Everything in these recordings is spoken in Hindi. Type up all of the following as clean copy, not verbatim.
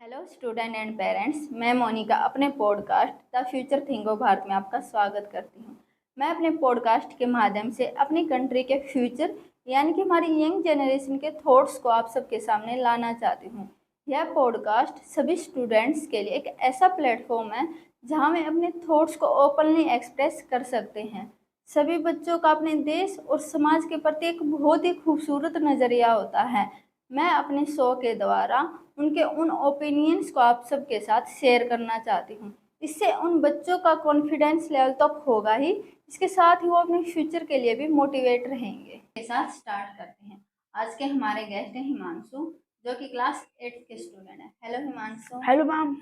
हेलो स्टूडेंट एंड पेरेंट्स, मैं मोनिका अपने podcast the future think of Bharat में आपका स्वागत करती हूँ। मैं अपने पॉडकास्ट के माध्यम से अपनी कंट्री के फ्यूचर यानी कि हमारी यंग जनरेशन के थॉट्स को आप सबके सामने लाना चाहती हूँ। यह पॉडकास्ट सभी स्टूडेंट्स के लिए एक ऐसा प्लेटफॉर्म है जहाँ वे अपने थॉट्स को ओपनली एक्सप्रेस कर सकते हैं। सभी बच्चों का अपने देश और समाज के प्रति एक बहुत ही खूबसूरत नज़रिया होता है। मैं अपने शो के द्वारा उनके उन ओपिनियंस को आप सबके साथ शेयर करना चाहती हूँ। इससे उन बच्चों का कॉन्फिडेंस लेवल तो होगा ही, इसके साथ ही वो अपने फ्यूचर के लिए भी मोटिवेट रहेंगे। के साथ स्टार्ट करते हैं। आज के हमारे गेस्ट हैं हिमांशु, जो कि क्लास 8 के स्टूडेंट हैं। Hello Himanshu. Hello ma'am.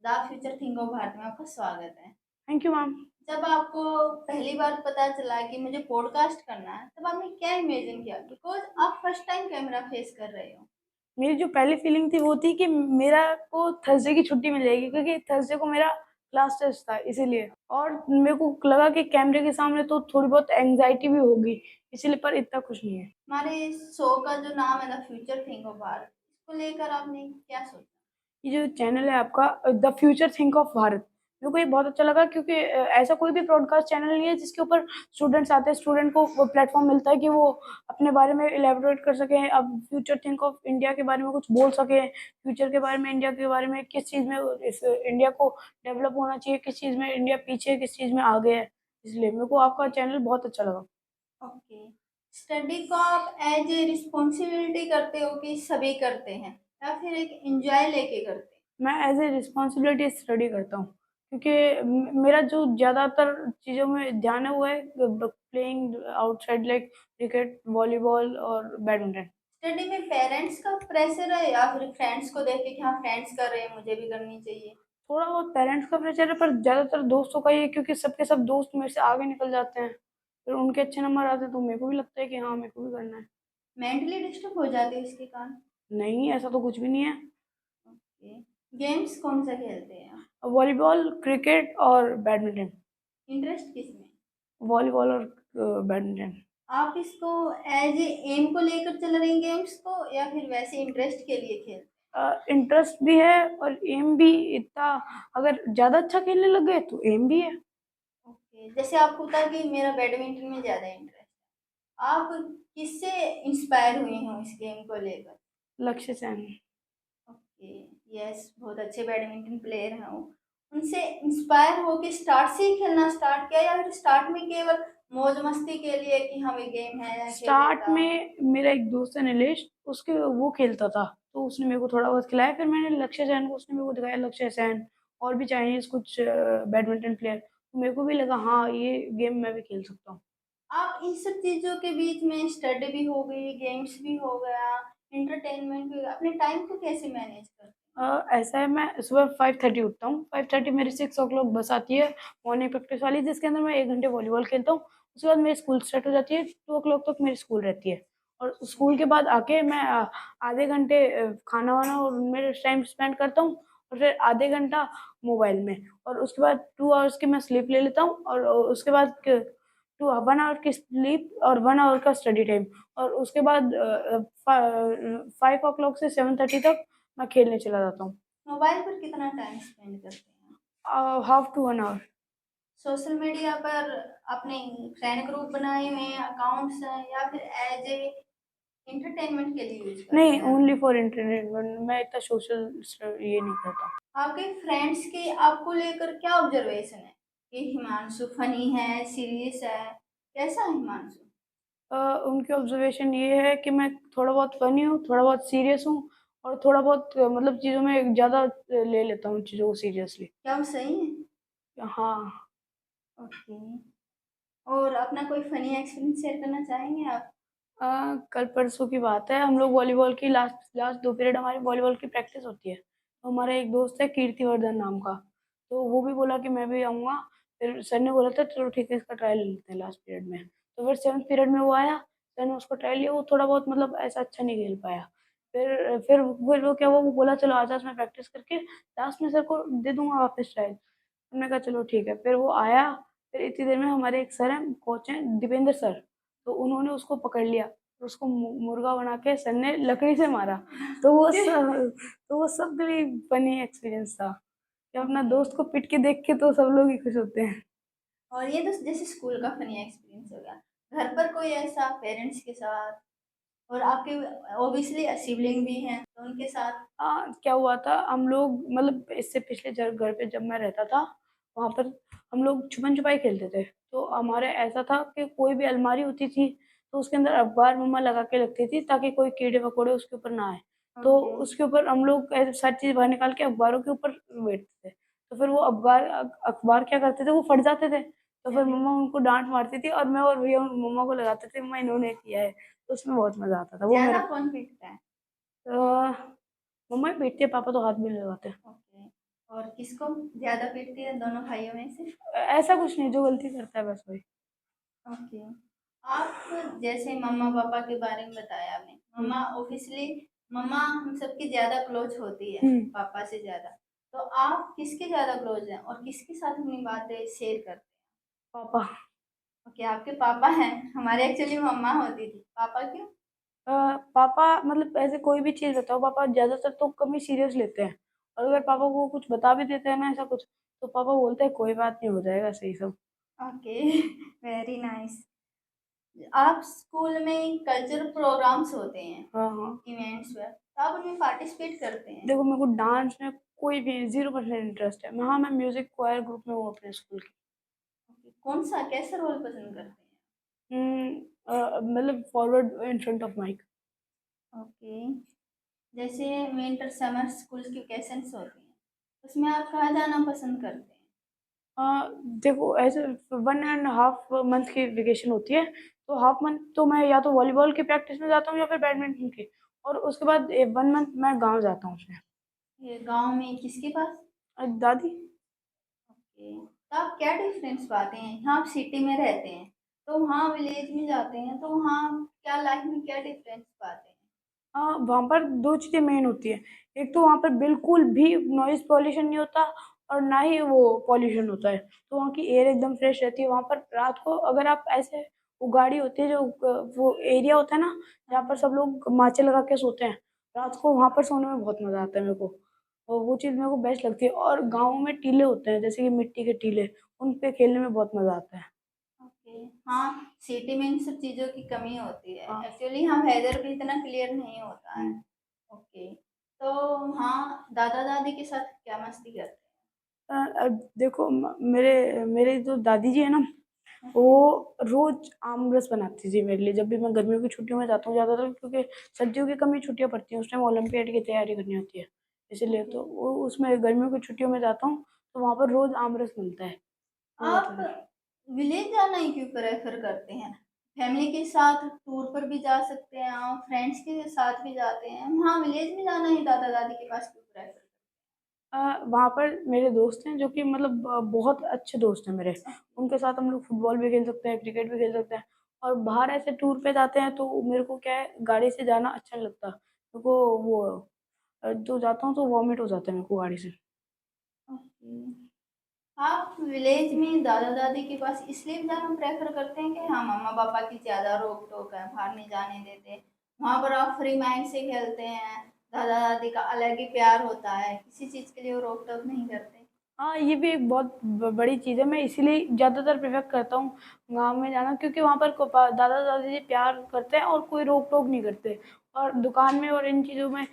The future think of Bharat में आपका स्वागत है। Thank you ma'am. जब आपको पहली बार पता चला कि मुझे पॉडकास्ट करना है, तब आपने क्या इमेजिन किया? बिकॉज आप फर्स्ट टाइम कैमरा फेस कर रहे हो। मेरी जो पहली फीलिंग थी वो थी कि मेरा को थर्सडे की छुट्टी मिलेगी, क्योंकि थर्सडे को मेरा क्लास टेस्ट था इसीलिए। और मेरे को लगा कि कैमरे के सामने तो थोड़ी बहुत एंग्जाइटी भी होगी, इसीलिए, पर इतना कुछ नहीं है। हमारे शो का जो नाम है the future think of Bharat, इसको लेकर आपने क्या सोचा? ये जो चैनल है आपका the future think of Bharat, मेरे को ये बहुत अच्छा लगा, क्योंकि ऐसा कोई भी ब्रॉडकास्ट चैनल नहीं है जिसके ऊपर स्टूडेंट्स आते हैं, स्टूडेंट को वो प्लेटफॉर्म मिलता है कि वो अपने बारे में इलेबोरेट कर सकें, अब फ्यूचर थिंक ऑफ इंडिया के बारे में कुछ बोल सकें, फ्यूचर के बारे में, इंडिया के बारे में, किस चीज़ में इस इंडिया को डेवलप होना चाहिए, किस चीज़ में इंडिया पीछे है, किस चीज़ में आगे है। इसलिए मेरे को आपका चैनल बहुत अच्छा लगा। ओके। स्टडी को आप एज ए रिस्पॉन्सिबिलिटी करते हो कि सभी करते हैं, या फिर एक एंजॉय लेके करते हैं? मैं एज ए रिस्पॉन्सिबिलिटी स्टडी करता हूँ, क्योंकि मेरा जो ज़्यादातर चीज़ों में ध्यान है वो है playing outside, like cricket, volleyball और बैडमिंटन। स्टडी में पेरेंट्स का प्रेशर है या फिर फ्रेंड्स को देख के कि हाँ फ्रेंड्स कर रहे हैं मुझे भी करनी चाहिए? थोड़ा बहुत पेरेंट्स का प्रेशर है, पर ज़्यादातर दोस्तों का ही है, क्योंकि सबके सब दोस्त मेरे से आगे निकल जाते हैं, फिर उनके अच्छे नंबर आते हैं तो मेरे को भी लगता है कि हाँ, मेरे को भी करना है। मेंटली डिस्टर्ब हो जाते हो इसके कारण? नहीं, ऐसा तो कुछ भी नहीं है। ओके। गेम्स कौन सा खेलते हैं आप? वॉलीबॉल, क्रिकेट और बैडमिंटन। इंटरेस्ट किस में? वॉलीबॉल और बैडमिंटन। आप इसको एज ए एम को लेकर चल रहे हैं गेम्स को, या फिर वैसे इंटरेस्ट के लिए खेल? इंटरेस्ट भी है और एम भी इतना, अगर ज़्यादा अच्छा खेलने लग गए तो एम भी है। ओके, जैसे आपको होता है कि मेरा बैडमिंटन में ज़्यादा इंटरेस्ट है, आप किससे इंस्पायर हुए हो इस गेम को लेकर? लक्ष्य सेन। ओके। यस, बहुत अच्छे बैडमिंटन प्लेयर हैं वो। उनसे इंस्पायर होके स्टार्ट से ही खेलना स्टार्ट किया, या फिर स्टार्ट में केवल मौज मस्ती के लिए कि हाँ ये गेम है खेल स्टार्ट लेता हूँ? में मेरा एक दोस्त है नीलेश, उसके वो खेलता था, तो उसने मेरे को थोड़ा बहुत खिलाया, फिर मैंने लक्ष्य सेन को, उसने मेरे को दिखाया लक्ष्य सेन और भी चाइनीज कुछ बैडमिंटन प्लेयर, तो मेरे को भी लगा हाँ, ये गेम मैं भी खेल सकता हूँ। आप इन सब चीज़ों के बीच में स्टडी भी हो गई, गेम्स भी हो गया, एंटरटेनमेंट भी हो गया, अपने टाइम को कैसे मैनेज करते ऐसा है, मैं सुबह 5:30 उठता हूँ, 5:30 मेरी 6 o'clock बस आती है मॉर्निंग प्रैक्टिस वाली, जिसके अंदर मैं 1 घंटे वॉलीबॉल खेलता हूँ। उसके बाद मेरी स्कूल स्टार्ट हो जाती है, 2 o'clock तक मेरी स्कूल रहती है, और स्कूल के बाद आके मैं आधे घंटे खाना वाना और उनमें टाइम स्पेंड करता हूँ, और फिर आधे घंटा मोबाइल में, और उसके बाद 2 hours की मैं स्लीप ले लेता हूँ, और उसके बाद 1 hour की स्लीप और 1 hour का स्टडी टाइम, और उसके बाद 5 o'clock से 7:30 तक मैं खेलने चला जाता हूँ। हैं? मोबाइल पर कितना टाइम स्पेंड करते हैं? Half to 1 hour। Social media पर अपने फ्रेंड ग्रुप बनाए हुए हैं, अकाउंट्स हैं, या फिर एज ए एंटरटेनमेंट के लिए यूज करते नहीं, हैं? ओनली फॉर एंटरटेनमेंट, मैं इतना सोशल ये नहीं करता। आपके फ्रेंड्स के आपको लेकर क्या ऑब्जर्वेशन है कि हिमांशु फनी है, सीरियस है, कैसा है हिमांशु? उनकी ऑब्जर्वेशन ये है कि मैं थोड़ा बहुत फनी हूँ, थोड़ा बहुत सीरियस हूँ, और थोड़ा बहुत मतलब चीज़ों में ज़्यादा ले लेता हूँ चीज़ों को सीरियसली। क्या वो सही है? हाँ। ओके। और अपना कोई फनी एक्सपीरियंस शेयर करना चाहेंगे आप? कल परसों की बात है, हम लोग वॉलीबॉल की लास्ट लास्ट 2 पीरियड हमारी वॉलीबॉल की प्रैक्टिस होती है। तो हमारा एक दोस्त है कीर्तिवर्धन नाम का, तो वो भी बोला कि मैं भी आऊँगा। फिर सर ने बोला था चलो ठीक है, इसका ट्रायल ले लेते हैं लास्ट पीरियड में। तो फिर 7th पीरियड में वो आया, सर ने उसको ट्रायल लिया, वो थोड़ा बहुत मतलब ऐसा अच्छा नहीं खेल पाया। फिर वो क्या हुआ, वो बोला चलो आज मैं प्रैक्टिस करके लास्ट में सर को दे दूँगा वापस ट्रायल। हमने कहा चलो ठीक है, फिर वो आया, फिर इतनी देर में हमारे एक सर हैं, कोच हैं दीपेंद्र सर, तो उन्होंने उसको पकड़ लिया, और उसको मुर्गा बना के सर ने लकड़ी से मारा। तो वो सबके लिए फनी एक्सपीरियंस था कि अपना दोस्त को पिट के देख के तो सब लोग ही खुश होते हैं। और ये तो जैसे स्कूल का फनी एक्सपीरियंस हो गया। घर पर कोई ऐसा पेरेंट्स के साथ, और आपके ऑब्वियसली सिबलिंग भी हैं तो उनके साथ? क्या हुआ था, हम लोग मतलब इससे पिछले घर पे जब मैं रहता था, वहाँ पर हम लोग छुपन छुपाई खेलते थे। तो हमारे ऐसा था कि कोई भी अलमारी होती थी तो उसके अंदर अखबार मम्मा लगा के रखती थी ताकि कोई कीड़े मकोड़े उसके ऊपर ना आए। तो ओके। उसके ऊपर हम लोग ऐसे सारी चीज़ बाहर निकाल के अखबारों के ऊपर बैठते थे। तो फिर वो अखबार क्या करते थे, वो फट जाते थे। तो फिर मम्मा उनको डांट मारती थी और मैं और भैया मम्मा को लगाते थे, मम्मा इन्होंने किया है। तो उसमें बहुत मजा आता था। वो ज्यादा मेरा कौन पीटता है? मम्मा ही पीटती है, पापा तो हाथ भी नहीं लगाते। ओके। और किसको ज्यादा पीटती है दोनों भाइयों में से? ऐसा कुछ नहीं, जो गलती करता है बस वही। ओके। आप जैसे मम्मा पापा के बारे में बताया आपने, हम्म। मम्मा ऑब्वियसली मम्मा हम सबकी ज्यादा क्लोज होती है हम्म। पापा से ज्यादा। तो आप किसके ज्यादा क्लोज हैं और किसके साथ अपनी बातें शेयर करते पापा। हैं? ओके, आपके पापा हैं। हमारे एक्चुअली मम्मा होती थी। पापा क्यों? पापा मतलब ऐसे कोई भी चीज़ बताओ, पापा ज़्यादातर तो कम ही सीरियस लेते हैं। और अगर पापा को कुछ बता भी देते हैं ना ऐसा कुछ, तो पापा बोलते हैं कोई बात नहीं, हो जाएगा सही सब। ओके। Very nice. आप स्कूल में कल्चरल प्रोग्राम्स होते हैं, हाँ हाँ। इवेंट्स में, तो आप उनमें पार्टिसिपेट करते हैं? देखो, मेरे को डांस में कोई भी 0% इंटरेस्ट है। हाँ, मैं म्यूजिक क्वायर ग्रुप में हूँ अपने स्कूल की। ओके, कौन सा कैसा रोल पसंद करते हैं? मतलब forward in front of mic. Okay. जैसे विंटर समर स्कूल की वेकेशंस होती हैं, उसमें आप कहाँ जाना पसंद करते हैं? देखो, ऐसे 1.5 मंथ की वेकेशन होती है। तो हाफ मंथ तो मैं या तो वॉलीबॉल की प्रैक्टिस में जाता हूँ या फिर बैडमिंटन की। और उसके बाद 1 मंथ मैं गांव जाता हूँ उसमें। ये गांव में किसके पास? दादी। ओके, तो आप क्या डिफरेंस पाते हैं? यहाँ आप सिटी में रहते हैं तो वहाँ विलेज में जाते हैं, तो वहाँ क्या लाइफ में क्या डिफरेंस पाते हैं? हाँ, वहाँ पर दो चीज़ें मेन होती है। एक तो वहाँ पर बिल्कुल भी नॉइज़ पॉल्यूशन नहीं होता और ना ही वो पॉल्यूशन होता है। तो वहाँ की एयर एकदम फ्रेश रहती है। वहाँ पर रात को अगर आप ऐसे, वो गाड़ी होती है जो वो एरिया होता है ना, जहाँ पर सब लोग माचे लगा के सोते हैं, रात को वहाँ पर सोने में बहुत मज़ा आता है मेरे को। और वो चीज़ मेरे को बेस्ट लगती है। और गाँव में टीले होते हैं, जैसे कि मिट्टी के टीले, उन पे खेलने में बहुत मज़ा आता है। ओके। हाँ, सिटी में इन सब चीज़ों की कमी होती है। हाँ। एक्चुअली हाँ, वेदर भी इतना क्लियर नहीं होता है। हम्म। ओके। तो हाँ, दादा दादी के साथ क्या मस्ती करते देखो, मेरे मेरे जो दादी जी है ना, हैं? वो रोज आम रस बनाती थी मेरे लिए। जब भी मैं गर्मियों की छुट्टियों में जाता हूँ ज़्यादातर, क्योंकि सर्दियों की कम ही छुट्टियाँ पड़ती हैं, उस टाइम ओलंपियाड की तैयारी करनी होती है, इसीलिए ओके। तो वो उसमें गर्मियों की छुट्टियों में जाता हूँ। तो वहाँ पर रोज आम रस मिलता है। वो बहुत आप विलेज जाना ही क्यों प्रेफर करते हैं? फैमिली के साथ टूर पर भी जा सकते हैं, आप फ्रेंड्स के साथ भी जाते हैं, हाँ विलेज में जाना ही दादा दादी के पास क्यों प्रेफर करते वहाँ पर मेरे दोस्त हैं जो कि मतलब बहुत अच्छे दोस्त हैं मेरे। हैं? उनके साथ हम लोग फुटबॉल भी खेल सकते हैं, क्रिकेट भी खेल सकते हैं। और बाहर ऐसे टूर पे जाते हैं तो मेरे को क्या है, गाड़ी से जाना अच्छा नहीं लगता मेरे को। वो जो जाता हूँ तो वॉमिट हो जाता है मेरे को गाड़ी से। ओके। आप विलेज में दादा दादी के पास इसलिए जाना प्रेफर करते हैं कि हाँ मम्मा पापा की ज़्यादा रोक टोक है, बाहर नहीं जाने देते, वहाँ पर आप फ्री माइंड से खेलते हैं, दादा दादी का अलग ही प्यार होता है, किसी चीज़ के लिए वो रोक टोक नहीं करते? हाँ, ये भी एक बहुत बड़ी चीज़ है। मैं इसीलिए ज़्यादातर प्रेफर करता हूँ गाँव में जाना, क्योंकि वहाँ पर दादा दादी जी प्यार करते हैं और कोई रोक टोक नहीं करते। और दुकान में और इन चीज़ों में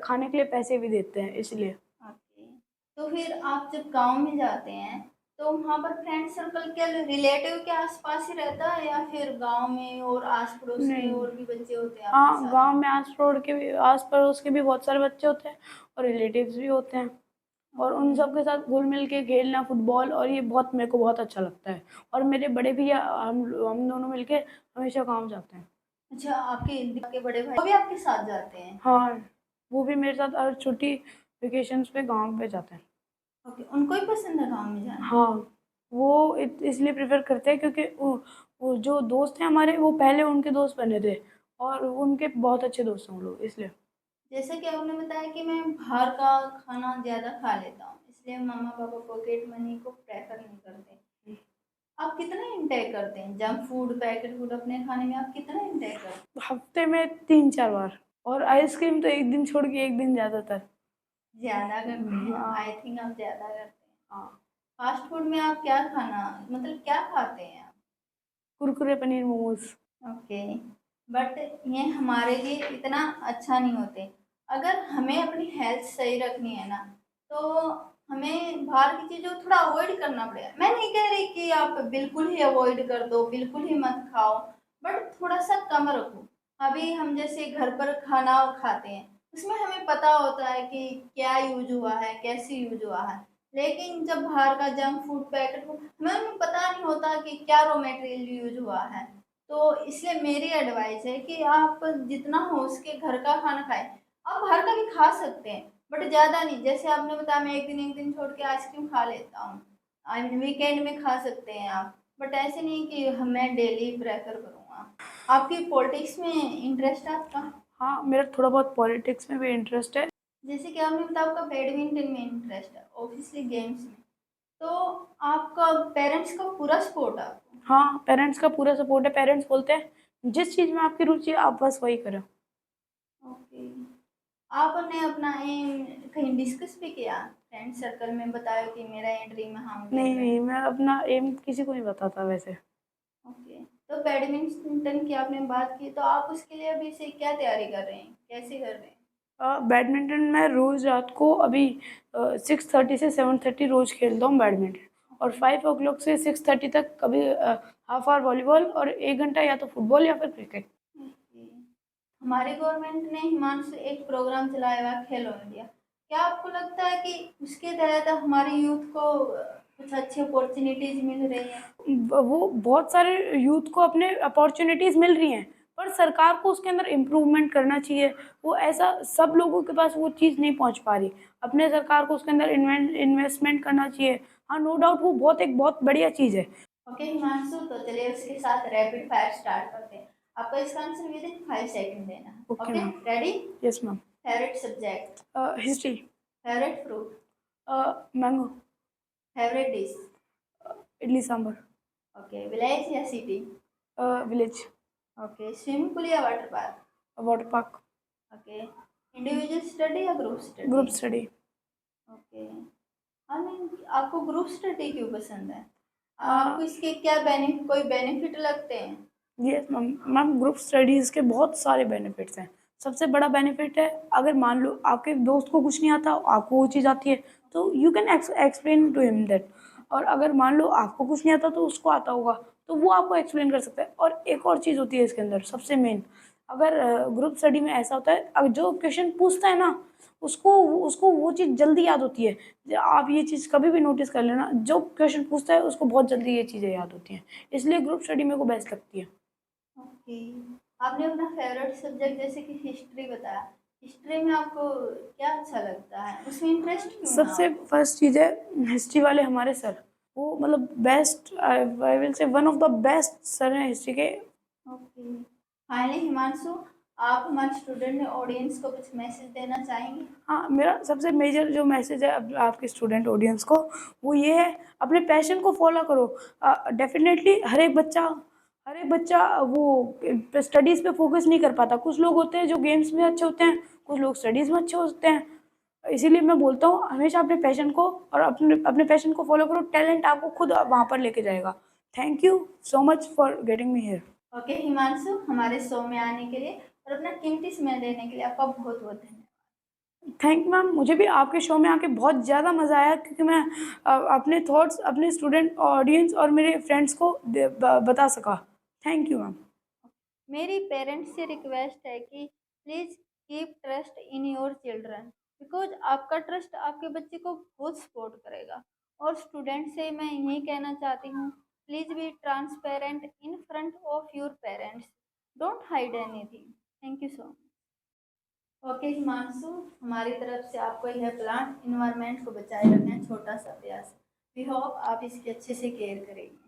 खाने के लिए पैसे भी देते हैं, इसलिए। ओके। तो फिर आप जब गांव में जाते हैं तो वहाँ पर फ्रेंड सर्कल क्या रिलेटिव के आसपास ही रहता है, या फिर गांव में और आस पड़ोस के नहीं। और भी बच्चे होते हैं आपके हाँ, साथ? गांव में आस पड़ोस के भी बहुत सारे बच्चे होते हैं और रिलेटिव्स भी होते हैं। और ओके। उन सब के साथ घुल मिल के खेलना फुटबॉल, और ये बहुत मेरे को बहुत अच्छा लगता है। और मेरे बड़े भैया, हम दोनों मिलके हमेशा गांव जाते हैं। अच्छा, आपके बड़े भाई वो भी आपके साथ जाते हैं? हाँ, वो भी मेरे साथ हर छुट्टी वेकेशंस पे गांव पे जाते हैं। ओके, उनको ही पसंद है गांव में जाना? हाँ, वो इसलिए प्रेफर करते हैं क्योंकि वो जो दोस्त हैं हमारे, वो पहले उनके दोस्त बने थे और उनके बहुत अच्छे दोस्त हैं वो लोग, इसलिए। जैसे कि आपने बताया कि मैं बाहर का खाना ज़्यादा खा लेता हूँ, इसलिए मम्मा पापा पॉकेट मनी को प्रेफर नहीं करते। आप कितना इंटेक करते हैं जंक फूड, पैकेट फूड अपने खाने में आप कितना इंटेक करते हैं? हफ्ते में 3-4 बार, और आइसक्रीम तो एक दिन छोड़ के एक दिन ज़्यादातर। ज़्यादा करते हैं, हाँ। आई थिंक आप ज़्यादा करते हैं। हाँ, फास्ट फूड में आप क्या खाना, मतलब क्या खाते हैं आप? कुरकुरे, पनीर, मोमोज। ओके, बट ये हमारे लिए इतना अच्छा नहीं होते। अगर हमें अपनी हेल्थ सही रखनी है ना, तो हमें बाहर की चीज़ों को थोड़ा अवॉइड करना पड़ेगा। मैं नहीं कह रही कि आप बिल्कुल ही अवॉइड कर दो, बिल्कुल ही मत खाओ, बट थोड़ा सा कम रखो। अभी हम जैसे घर पर खाना खाते हैं, उसमें हमें पता होता है कि क्या यूज हुआ है, कैसे यूज हुआ है। लेकिन जब बाहर का जंक फूड, पैकेट फूड, हमें पता नहीं होता कि क्या रॉ मटेरियल यूज हुआ है। तो इसलिए मेरी एडवाइस है कि आप जितना हो उसके घर का खाना खाएं। आप बाहर का भी खा सकते हैं, बट ज़्यादा नहीं। जैसे आपने बताया, मैं एक दिन छोड़ के आइसक्रीम खा लेता हूँ, आई मीन वीकेंड में खा सकते हैं आप, बट ऐसे नहीं कि मैं डेली प्रेफर करूँगा। आपकी पॉलिटिक्स में इंटरेस्ट है आपका? हाँ, मेरा थोड़ा बहुत पॉलिटिक्स में भी इंटरेस्ट है। जैसे कि आपने बताया आपका बैडमिंटन में इंटरेस्ट है, ऑब्वियसली गेम्स में, तो आपका पेरेंट्स का पूरा सपोर्ट है आपको? हाँ, पेरेंट्स का पूरा सपोर्ट है। पेरेंट्स बोलते हैं जिस चीज़ में आपकी रुचि है आप बस वही करो। ओके, आपने अपना एम कहीं डिस्कस भी किया, फ्रेंड सर्कल में बताया कि मेरा ये ड्रीम है, हम ये नहीं, करें? नहीं, मैं अपना एम किसी को नहीं बताता वैसे। ओके, तो बैडमिंटन की आपने बात की, तो आप उसके लिए अभी से क्या तैयारी कर रहे हैं, कैसे कर रहे हैं? बैडमिंटन मैं रोज़ रात को अभी 6:30 से 7:30 रोज़ खेलता हूँ बैडमिंटन, और 5 o'clock से 6:30 तक कभी हाफ आवर वॉलीबॉल और 1 घंटा या तो फुटबॉल या फिर क्रिकेट। ओके, हमारी गवर्नमेंट ने हिमांशु एक प्रोग्राम चलाया हुआ है, खेलो इंडिया। क्या आपको लगता है कि उसके तहत हमारे यूथ को कुछ अच्छी अपॉर्चुनिटीज मिल रही है? वो बहुत सारे यूथ को अपने अपॉर्चुनिटीज़ मिल रही हैं, पर सरकार को उसके अंदर इम्प्रूवमेंट करना चाहिए। वो ऐसा सब लोगों के पास वो चीज़ नहीं पहुंच पा रही। अपने सरकार को उसके अंदर इन्वेस्टमेंट करना चाहिए। हाँ, नो डाउट वो बहुत बढ़िया चीज़ है। ओके हिमांशु, तो चलिए उसके साथ रैपिड फायर स्टार्ट करते हैं। आपको इसका आंसर विद इन 5 सेकंड देना है। Okay okay, ma'am. Ready? Yes ma'am. Favourite subject? History. Favourite fruit? Mango. Favourite dish? Idli sambar. Okay, village या city? Village. Okay, swimming pool या water park? Water park. Okay, individual study या group study? Group study. Okay, I mean आपको ग्रुप स्टडी क्यों पसंद है? आपको इसके क्या कोई बेनिफिट लगते हैं? Yes ma'am. Ma'am, group studies के बहुत सारे बेनिफिट्स हैं। सबसे बड़ा बेनिफिट है, अगर मान लो आपके दोस्त को कुछ नहीं आता, आपको वो चीज़ आती है, तो you can explain to him that. और अगर मान लो आपको कुछ नहीं आता तो उसको आता होगा, तो वो आपको एक्सप्लेन कर सकता है। और एक और चीज़ होती है इसके अंदर सबसे मेन, अगर ग्रुप स्टडी में ऐसा होता है, जो क्वेश्चन पूछता है ना, उसको उसको वो चीज़ जल्दी याद होती है। आप ये चीज़ कभी भी नोटिस कर लेना, जो क्वेश्चन पूछता है उसको बहुत जल्दी ये चीज़ें याद होती हैं। इसलिए ग्रुप स्टडी मेरे को बेस्ट लगती है। ओके, आपने अपना फेवरेट सब्जेक्ट जैसे कि हिस्ट्री बताया, हिस्ट्री में आपको क्या अच्छा लगता है, उसमें इंटरेस्ट क्यों है सबसे आपको? फर्स्ट चीज़ है, हिस्ट्री वाले हमारे सर, वो मतलब best, I will say one of the best sir हैं हिस्ट्री के। ओके, फाइनली हिमांशु, आप हमारे स्टूडेंट ऑडियंस को कुछ मैसेज देना चाहेंगे? हाँ, मेरा सबसे मेजर जो मैसेज है आपके स्टूडेंट ऑडियंस को, वो ये है, अपने पैशन को फॉलो करो। डेफिनेटली हर एक बच्चा वो स्टडीज़ पे फोकस नहीं कर पाता। कुछ लोग होते हैं जो गेम्स में अच्छे होते हैं, कुछ लोग स्टडीज़ में अच्छे होते हैं। इसीलिए मैं बोलता हूँ हमेशा अपने पैशन को और अपने अपने पैशन को फॉलो करो। टैलेंट आपको खुद वहाँ पर लेके जाएगा। Thank you so much for getting me here. Okay Himanshu, हमारे शो में आने के लिए और अपना कीमती समय देने के लिए आपका बहुत बहुत धन्यवाद। थैंक मैम, मुझे भी आपके शो में आके बहुत ज़्यादा मज़ा आया, क्योंकि मैं अपने थॉट्स अपने स्टूडेंट ऑडियंस और मेरे फ्रेंड्स को बता सका। Thank you ma'am. मेरी पेरेंट्स से रिक्वेस्ट है कि please keep trust in your children, because आपका ट्रस्ट आपके बच्चे को बहुत सपोर्ट करेगा। और स्टूडेंट से मैं यही कहना चाहती हूँ, please be transparent in front of your parents, don't hide anything. Thank you so much. Okay Himanshu, हमारी तरफ से आपको यह प्लांट इन्वायरमेंट को बचाए रखना है छोटा सा प्रयास। वी होप आप इसकी अच्छे से केयर करेंगे।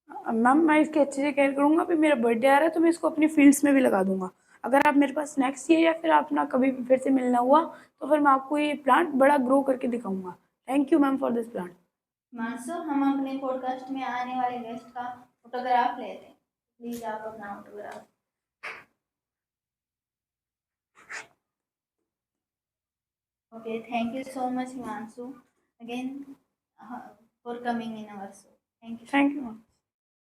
मैम, मैं इसकी अच्छे से केयर करूँगा। अभी मेरा बर्थडे आ रहा है तो मैं इसको अपनी फील्ड्स में भी लगा दूंगा। अगर आप मेरे पास नेक्स्ट ईयर या फिर अपना कभी फिर से मिलना हुआ, तो फिर मैं आपको ये प्लांट बड़ा ग्रो करके दिखाऊंगा। Thank you ma'am for this plant. Himanshu, हम अपने पॉडकास्ट में आने वाले गेस्ट का फोटोग्राफ लेते हैं, प्लीज आप अपना autograph. Okay, thank you so much Himanshu again for coming in our show. Thank you. Thank you ma'am.